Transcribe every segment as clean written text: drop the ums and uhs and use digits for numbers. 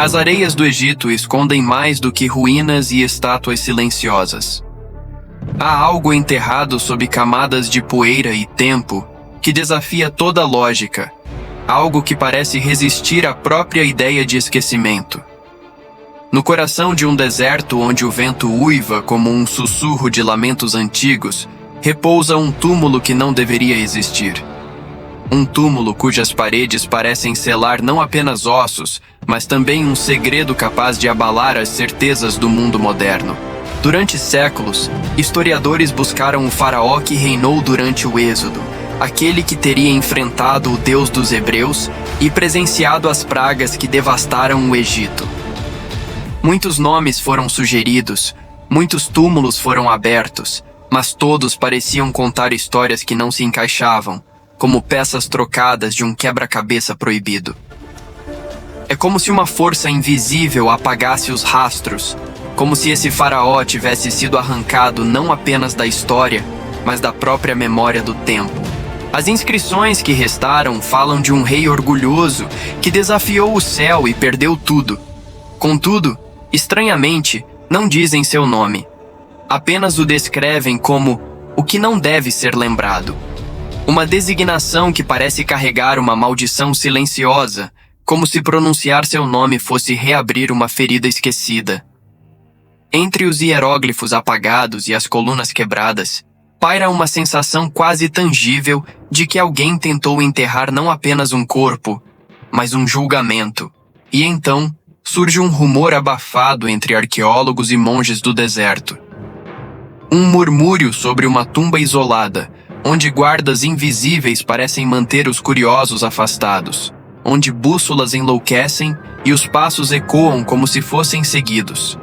As areias do Egito escondem mais do que ruínas e estátuas silenciosas. Há algo enterrado sob camadas de poeira e tempo que desafia toda lógica, algo que parece resistir à própria ideia de esquecimento. No coração de um deserto onde o vento uiva como um sussurro de lamentos antigos, repousa um túmulo que não deveria existir. Um túmulo cujas paredes parecem selar não apenas ossos, mas também um segredo capaz de abalar as certezas do mundo moderno. Durante séculos, historiadores buscaram o faraó que reinou durante o Êxodo, aquele que teria enfrentado o Deus dos Hebreus e presenciado as pragas que devastaram o Egito. Muitos nomes foram sugeridos, muitos túmulos foram abertos, mas todos pareciam contar histórias que não se encaixavam, como peças trocadas de um quebra-cabeça proibido. É como se uma força invisível apagasse os rastros, como se esse faraó tivesse sido arrancado não apenas da história, mas da própria memória do tempo. As inscrições que restaram falam de um rei orgulhoso que desafiou o céu e perdeu tudo. Contudo, estranhamente, não dizem seu nome. Apenas o descrevem como o que não deve ser lembrado. Uma designação que parece carregar uma maldição silenciosa, como se pronunciar seu nome fosse reabrir uma ferida esquecida. Entre os hieróglifos apagados e as colunas quebradas, paira uma sensação quase tangível de que alguém tentou enterrar não apenas um corpo, mas um julgamento. E então, surge um rumor abafado entre arqueólogos e monges do deserto. Um murmúrio sobre uma tumba isolada, onde guardas invisíveis parecem manter os curiosos afastados, onde bússolas enlouquecem e os passos ecoam como se fossem seguidos.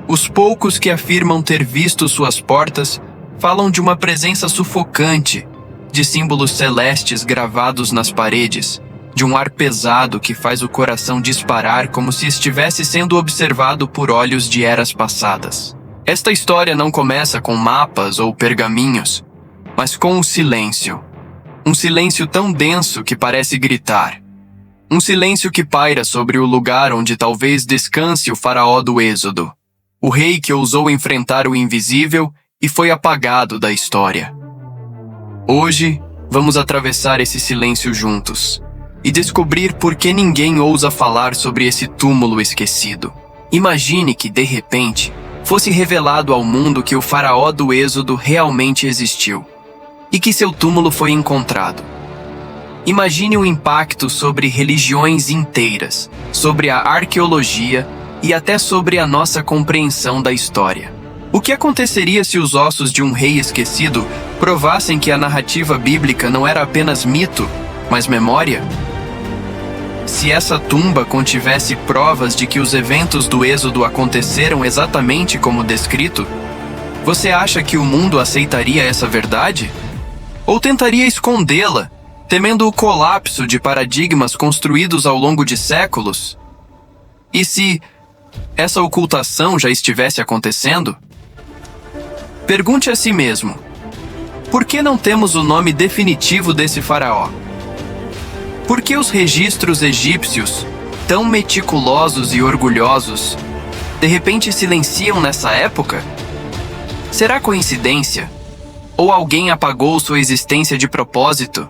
Os poucos que afirmam ter visto suas portas falam de uma presença sufocante, de símbolos celestes gravados nas paredes, de um ar pesado que faz o coração disparar como se estivesse sendo observado por olhos de eras passadas. Esta história não começa com mapas ou pergaminhos, mas com o silêncio. Um silêncio tão denso que parece gritar. Um silêncio que paira sobre o lugar onde talvez descanse o faraó do Êxodo, o rei que ousou enfrentar o invisível e foi apagado da história. Hoje, vamos atravessar esse silêncio juntos e descobrir por que ninguém ousa falar sobre esse túmulo esquecido. Imagine que, de repente, fosse revelado ao mundo que o faraó do Êxodo realmente existiu e que seu túmulo foi encontrado. Imagine o impacto sobre religiões inteiras, sobre a arqueologia e até sobre a nossa compreensão da história. O que aconteceria se os ossos de um rei esquecido provassem que a narrativa bíblica não era apenas mito, mas memória? Se essa tumba contivesse provas de que os eventos do Êxodo aconteceram exatamente como descrito, você acha que o mundo aceitaria essa verdade? Ou tentaria escondê-la, temendo o colapso de paradigmas construídos ao longo de séculos? E se essa ocultação já estivesse acontecendo? Pergunte a si mesmo: por que não temos o nome definitivo desse faraó? Por que os registros egípcios, tão meticulosos e orgulhosos, de repente silenciam nessa época? Será coincidência? Ou alguém apagou sua existência de propósito?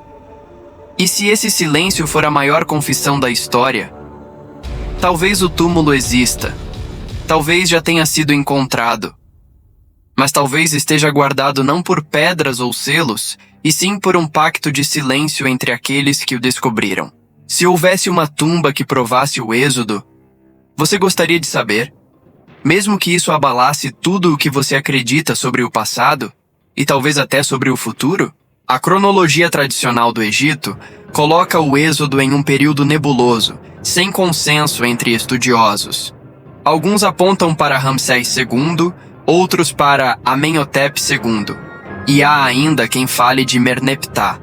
E se esse silêncio for a maior confissão da história? Talvez o túmulo exista. Talvez já tenha sido encontrado. Mas talvez esteja guardado não por pedras ou selos, e sim por um pacto de silêncio entre aqueles que o descobriram. Se houvesse uma tumba que provasse o Êxodo, você gostaria de saber? Mesmo que isso abalasse tudo o que você acredita sobre o passado, e talvez até sobre o futuro? A cronologia tradicional do Egito coloca o Êxodo em um período nebuloso, sem consenso entre estudiosos. Alguns apontam para Ramsés II, outros para Amenhotep II, e há ainda quem fale de Merneptah.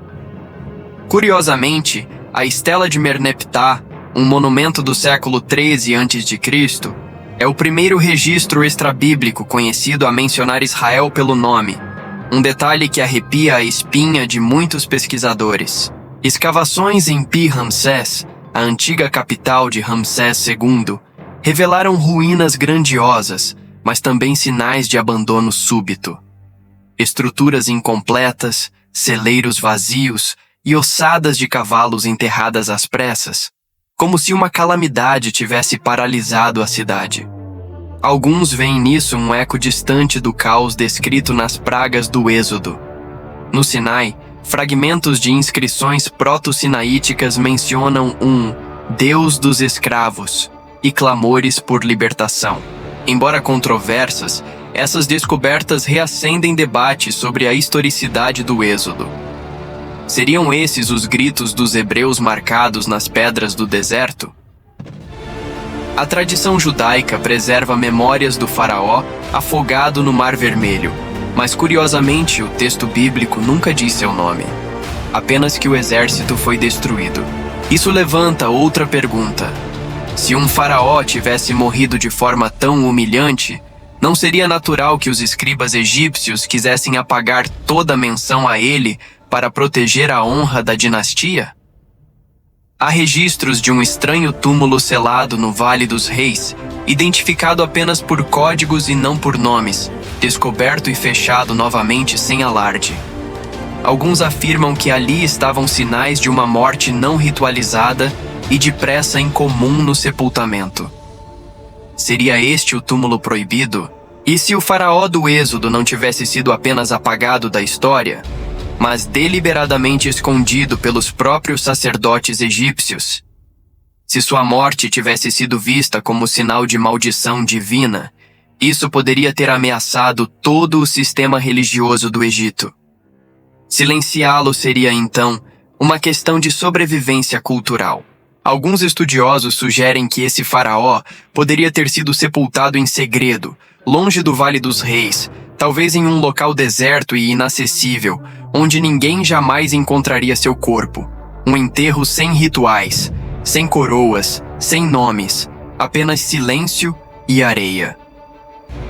Curiosamente, a estela de Merneptah, um monumento do século XIII a.C., é o primeiro registro extrabíblico conhecido a mencionar Israel pelo nome, um detalhe que arrepia a espinha de muitos pesquisadores. Escavações em Pi-Ramsés a antiga capital de Ramsés II, revelaram ruínas grandiosas, mas também sinais de abandono súbito. Estruturas incompletas, celeiros vazios e ossadas de cavalos enterradas às pressas, como se uma calamidade tivesse paralisado a cidade. Alguns veem nisso um eco distante do caos descrito nas pragas do Êxodo. No Sinai, fragmentos de inscrições proto-sinaíticas mencionam um Deus dos escravos e clamores por libertação. Embora controversas, essas descobertas reacendem debates sobre a historicidade do Êxodo. Seriam esses os gritos dos hebreus marcados nas pedras do deserto? A tradição judaica preserva memórias do faraó afogado no Mar Vermelho, mas curiosamente o texto bíblico nunca diz seu nome, apenas que o exército foi destruído. Isso levanta outra pergunta. Se um faraó tivesse morrido de forma tão humilhante, não seria natural que os escribas egípcios quisessem apagar toda menção a ele para proteger a honra da dinastia? Há registros de um estranho túmulo selado no Vale dos Reis, identificado apenas por códigos e não por nomes, descoberto e fechado novamente sem alarde. Alguns afirmam que ali estavam sinais de uma morte não ritualizada e de pressa incomum no sepultamento. Seria este o túmulo proibido? E se o faraó do Êxodo não tivesse sido apenas apagado da história, mas deliberadamente escondido pelos próprios sacerdotes egípcios? Se sua morte tivesse sido vista como sinal de maldição divina, isso poderia ter ameaçado todo o sistema religioso do Egito. Silenciá-lo seria, então, uma questão de sobrevivência cultural. Alguns estudiosos sugerem que esse faraó poderia ter sido sepultado em segredo, longe do Vale dos Reis, talvez em um local deserto e inacessível, onde ninguém jamais encontraria seu corpo. Um enterro sem rituais, sem coroas, sem nomes, apenas silêncio e areia.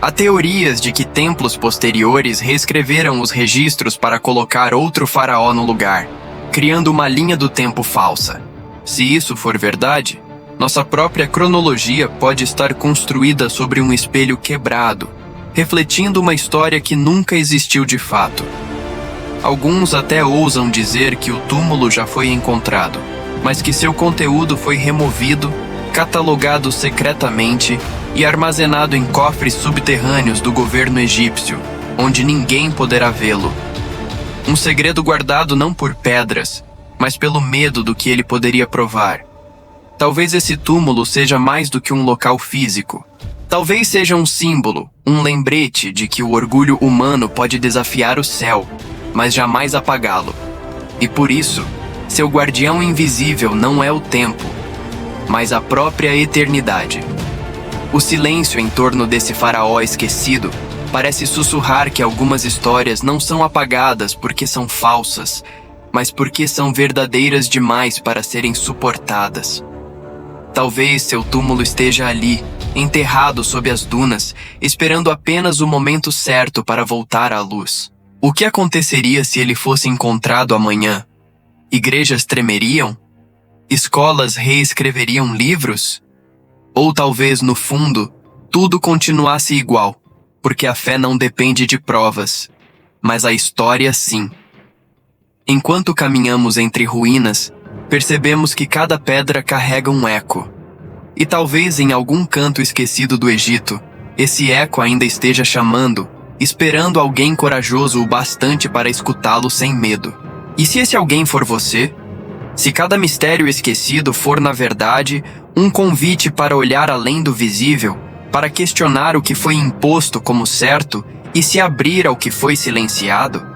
Há teorias de que templos posteriores reescreveram os registros para colocar outro faraó no lugar, criando uma linha do tempo falsa. Se isso for verdade, nossa própria cronologia pode estar construída sobre um espelho quebrado, refletindo uma história que nunca existiu de fato. Alguns até ousam dizer que o túmulo já foi encontrado, mas que seu conteúdo foi removido, catalogado secretamente e armazenado em cofres subterrâneos do governo egípcio, onde ninguém poderá vê-lo. Um segredo guardado não por pedras, mas pelo medo do que ele poderia provar. Talvez esse túmulo seja mais do que um local físico. Talvez seja um símbolo, um lembrete de que o orgulho humano pode desafiar o céu, mas jamais apagá-lo. E por isso, seu guardião invisível não é o tempo, mas a própria eternidade. O silêncio em torno desse faraó esquecido parece sussurrar que algumas histórias não são apagadas porque são falsas, mas porque são verdadeiras demais para serem suportadas. Talvez seu túmulo esteja ali, enterrado sob as dunas, esperando apenas o momento certo para voltar à luz. O que aconteceria se ele fosse encontrado amanhã? Igrejas tremeriam? Escolas reescreveriam livros? Ou talvez, no fundo, tudo continuasse igual, porque a fé não depende de provas, mas a história sim. Enquanto caminhamos entre ruínas, percebemos que cada pedra carrega um eco. E talvez em algum canto esquecido do Egito, esse eco ainda esteja chamando, esperando alguém corajoso o bastante para escutá-lo sem medo. E se esse alguém for você? Se cada mistério esquecido for, na verdade, um convite para olhar além do visível, para questionar o que foi imposto como certo e se abrir ao que foi silenciado?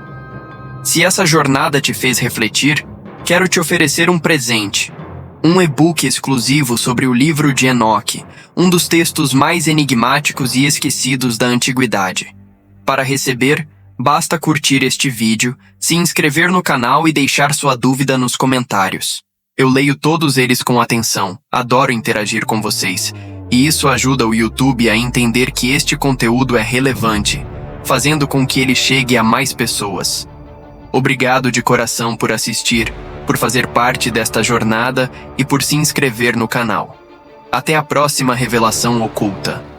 Se essa jornada te fez refletir, quero te oferecer um presente. Um e-book exclusivo sobre o livro de Enoque, um dos textos mais enigmáticos e esquecidos da antiguidade. Para receber, basta curtir este vídeo, se inscrever no canal e deixar sua dúvida nos comentários. Eu leio todos eles com atenção, adoro interagir com vocês, e isso ajuda o YouTube a entender que este conteúdo é relevante, fazendo com que ele chegue a mais pessoas. Obrigado de coração por assistir. por fazer parte desta jornada e por se inscrever no canal. Até a próxima revelação oculta.